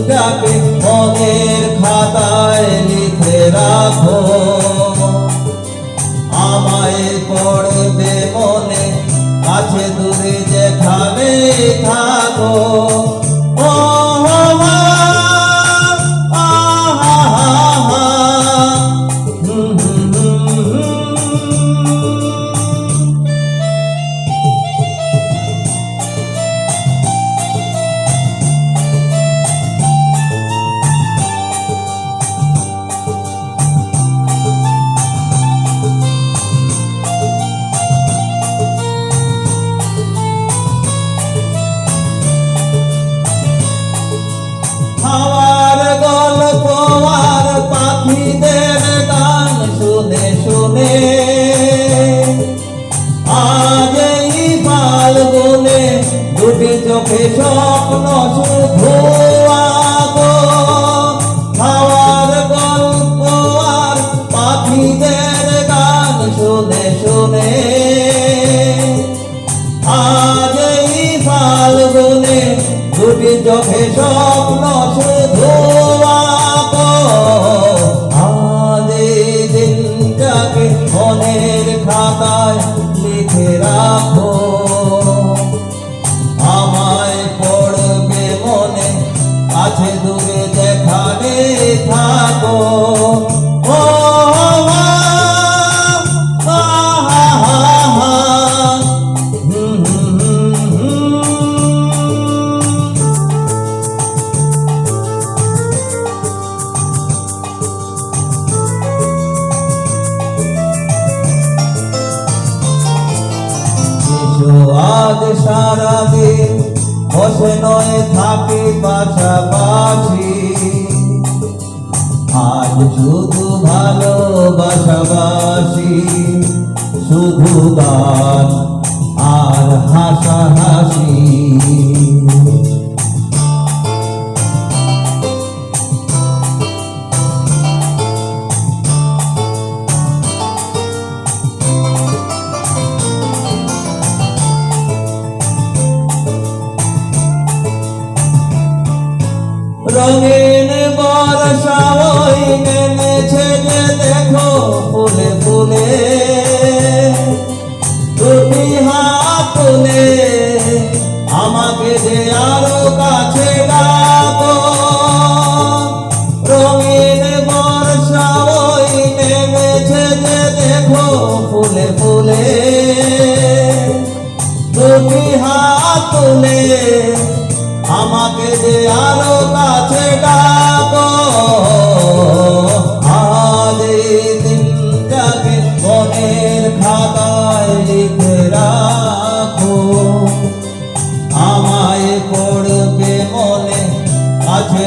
দিনটাকে মনের খাতায় লিখে রাখো, আমায় পড়বে মনে, কাছে দূরে যেখানে থাকো। হাওয়ার গল্প আর পাখিদের গান শুনে শুনে আজ এই ফাল্গুনে দুটি চোখে স্বপ্ন শুধু আগো। হাওয়ার গল্প আর পাখিদের গান শুনে শুনে আজ এই ফাল্গুনে দুটি চোখে স্বপ্ন শুধু আগো। আজ এই দিনটাকে মনের খাতায় লিখে রাখো, আমায় পড়বে মনে, কাছে দূরে যেখানে থাকো। আজ সারাদিন বসে নয় থাকি পাশাপাশি, আজ শুধু ভালোবাসাবাসি, শুধু গান আর হাসাহাসি। রঙিন বর্ষা ওই নেমেছে যে দেখো ফুলে ফুলে, দুটি হাত তুলে আমাকে যে আরো কাছে ডাকো। রঙিন বর্ষা ওই নেমেছে যে দেখো ফুলে ফুলে, দুটি হাত তুলে আমাকে যে আরো কাছে ডাকো। আজ এই দিনটাকে মনের খাতায় লিখে রাখো, আমায় পড়বে মনে, কাছে